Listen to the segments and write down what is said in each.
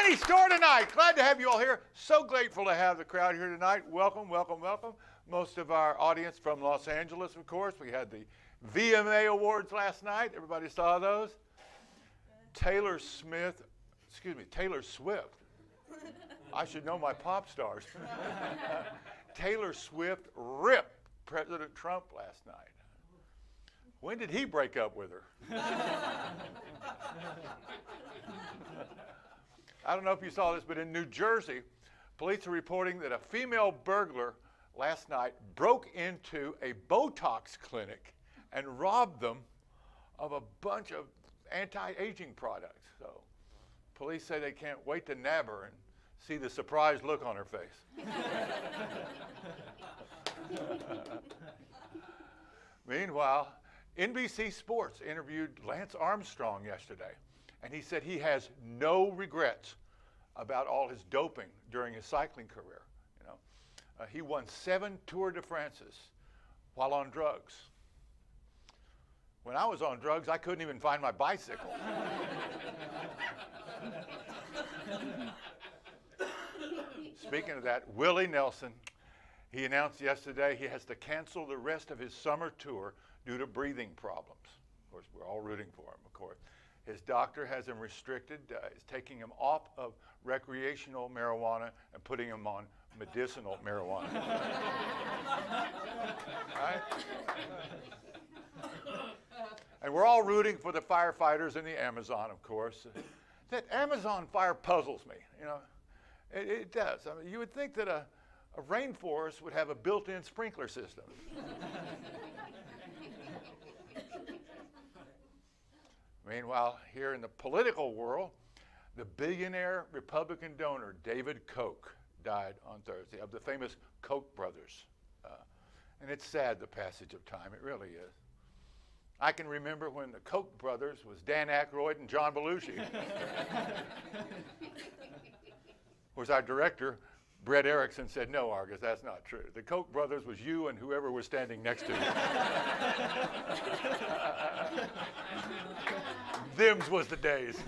Tiny store tonight. Glad to have you all here. So grateful to have the crowd here tonight. Welcome, welcome, welcome. Most of our audience from Los Angeles, of course. We had the VMA Awards last night. Everybody saw those? Taylor Swift. I should know my pop stars. Taylor Swift ripped President Trump last night. When did he break up with her? I don't know if you saw this, but in New Jersey, police are reporting that a female burglar last night broke into a Botox clinic and robbed them of a bunch of anti-aging products. So police say they can't wait to nab her and see the surprised look on her face. Meanwhile, NBC Sports interviewed Lance Armstrong yesterday, and he said he has no regrets about all his doping during his cycling career. You know, he won 7 Tour de France's while on drugs. When I was on drugs, I couldn't even find my bicycle. Speaking of that, Willie Nelson, he announced yesterday he has to cancel the rest of his summer tour due to breathing problems. Of course, we're all rooting for him, of course. His doctor has him restricted, is taking him off of recreational marijuana and putting him on medicinal marijuana. Right? And we're all rooting for the firefighters in the Amazon, of course. That Amazon fire puzzles me, you know. It does. I mean, you would think that a rainforest would have a built-in sprinkler system. Meanwhile, here in the political world, the billionaire Republican donor David Koch died on Thursday, of the famous Koch brothers. And it's sad, the passage of time. It really is. I can remember when the Koch brothers was Dan Aykroyd and John Belushi. Of course, our director, Brett Erickson, said, "No, Argus, that's not true. The Koch brothers was you and whoever was standing next to you." Them's was the days.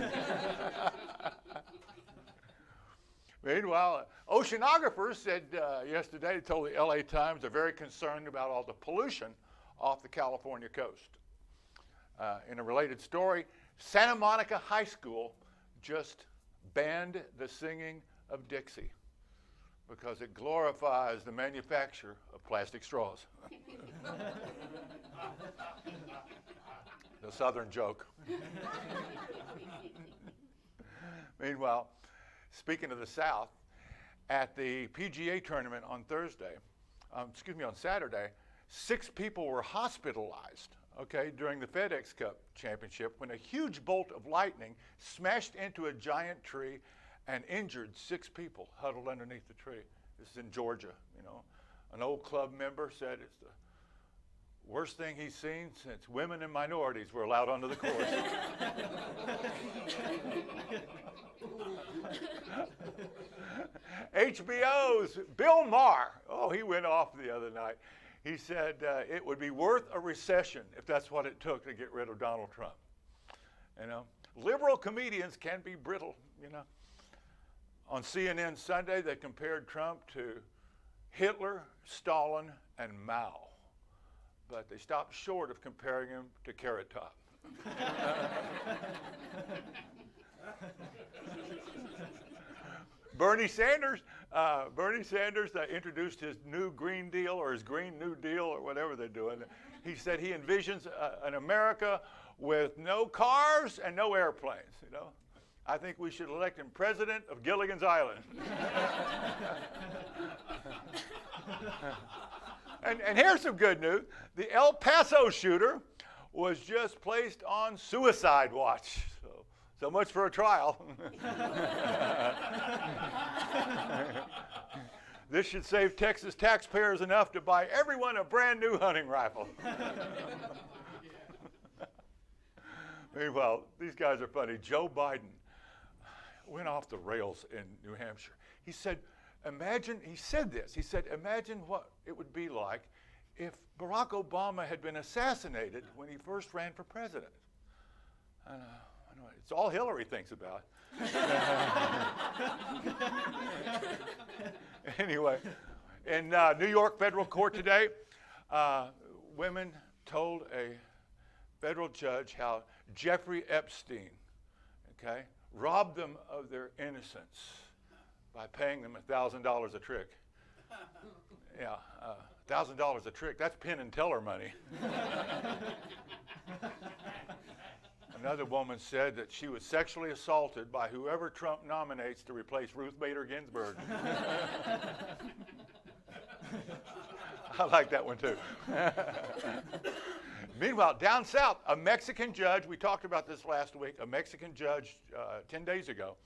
Meanwhile, oceanographers said yesterday, told the LA Times, they're very concerned about all the pollution off the California coast. In a related story, Santa Monica High School just banned the singing of Dixie because it glorifies the manufacture of plastic straws. The Southern joke. Meanwhile, speaking of the South, at the PGA tournament on Saturday, 6 people were hospitalized, during the FedEx Cup championship when a huge bolt of lightning smashed into a giant tree and injured 6 people huddled underneath the tree. This is in Georgia, you know. An old club member said it's the worst thing he's seen since women and minorities were allowed onto the course. HBO's Bill Maher, he went off the other night. He said it would be worth a recession if that's what it took to get rid of Donald Trump. You know, liberal comedians can be brittle, you know. On CNN Sunday, they compared Trump to Hitler, Stalin, and Mao. But they stopped short of comparing him to Carrot Top. Bernie Sanders introduced his new Green Deal or his Green New Deal or whatever they're doing. He said he envisions an America with no cars and no airplanes, you know. I think we should elect him president of Gilligan's Island. And here's some good news. The El Paso shooter was just placed on suicide watch. So much for a trial. This should save Texas taxpayers enough to buy everyone a brand new hunting rifle. Meanwhile, these guys are funny. Joe Biden went off the rails in New Hampshire. He said imagine what it would be like if Barack Obama had been assassinated when he first ran for president. It's all Hillary thinks about. Anyway, in New York federal court today, women told a federal judge how Jeffrey Epstein, robbed them of their innocence by paying them $1,000 a trick. Yeah, $1,000 a trick, that's Penn and Teller money. Another woman said that she was sexually assaulted by whoever Trump nominates to replace Ruth Bader Ginsburg. I like that one too. Meanwhile, down south, a Mexican judge, we talked about this last week, a Mexican judge 10 days ago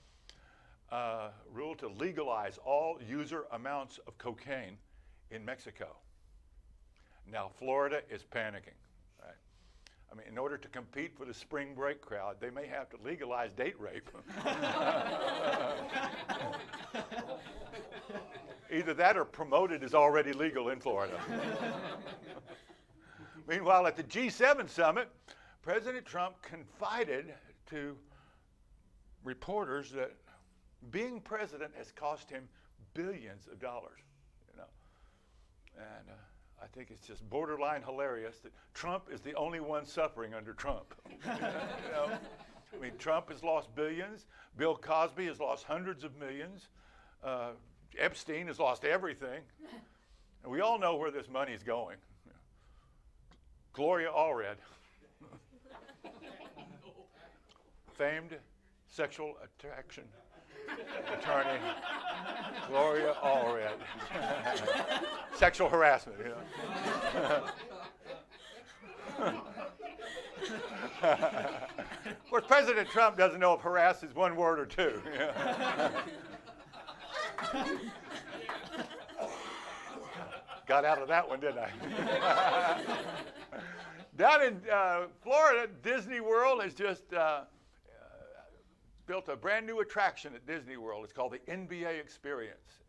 ruled to legalize all user amounts of cocaine in Mexico. Now, Florida is panicking. Right? I mean, in order to compete for the spring break crowd, they may have to legalize date rape. Either that or promoted is already legal in Florida. Meanwhile, at the G7 summit, President Trump confided to reporters that being president has cost him billions of dollars. And I think it's just borderline hilarious that Trump is the only one suffering under Trump. I mean, Trump has lost billions. Bill Cosby has lost hundreds of millions. Epstein has lost everything. And we all know where this money's going. Gloria Allred, famed sexual attraction attorney, Gloria Allred. Sexual harassment, Of course, President Trump doesn't know if harass is one word or two. Got out of that one, didn't I? Down in Florida, Disney World has just built a brand new attraction at Disney World. It's called the NBA Experience.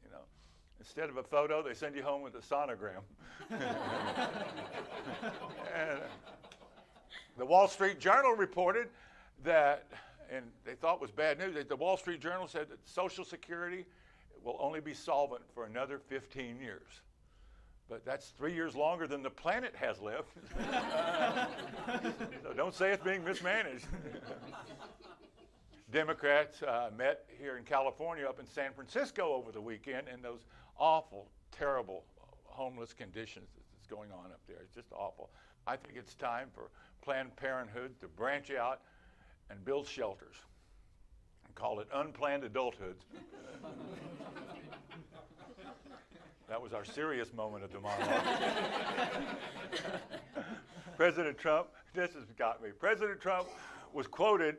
Instead of a photo, they send you home with a sonogram. And the Wall Street Journal reported that, and they thought it was bad news, the Wall Street Journal said that Social Security will only be solvent for another 15 years. But that's 3 years longer than the planet has lived. So don't say it's being mismanaged. Democrats met here in California, up in San Francisco over the weekend, in those awful, terrible homeless conditions that's going on up there. It's just awful. I think it's time for Planned Parenthood to branch out and build shelters and call it unplanned adulthood. That was our serious moment of the monologue. President Trump, this has got me. President Trump was quoted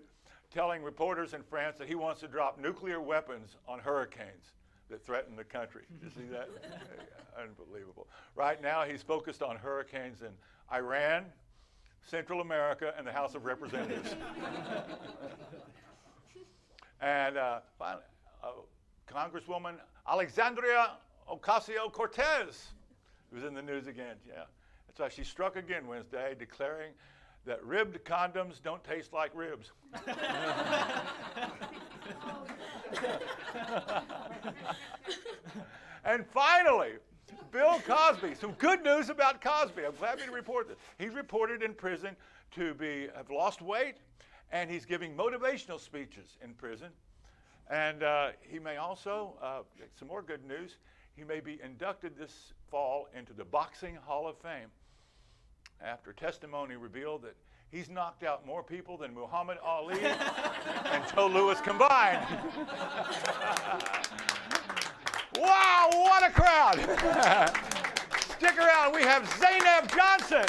telling reporters in France that he wants to drop nuclear weapons on hurricanes that threaten the country. Did you see that? Unbelievable. Right now, he's focused on hurricanes in Iran, Central America, and the House of Representatives. And finally, Congresswoman Alexandria Ocasio-Cortez was in the news again. Yeah, that's why she struck again Wednesday, declaring that ribbed condoms don't taste like ribs. And finally, Bill Cosby. Some good news about Cosby. I'm glad to report this. He's reported in prison to have lost weight, and he's giving motivational speeches in prison. And he may also, some more good news, he may be inducted this fall into the Boxing Hall of Fame after testimony revealed that he's knocked out more people than Muhammad Ali and Joe Louis combined. Wow, what a crowd. Stick around. We have Zainab Johnson.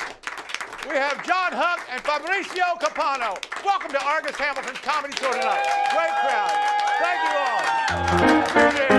We have John Huck and Fabricio Capano. Welcome to Argus Hamilton's Comedy Show tonight. Great crowd. Thank you all.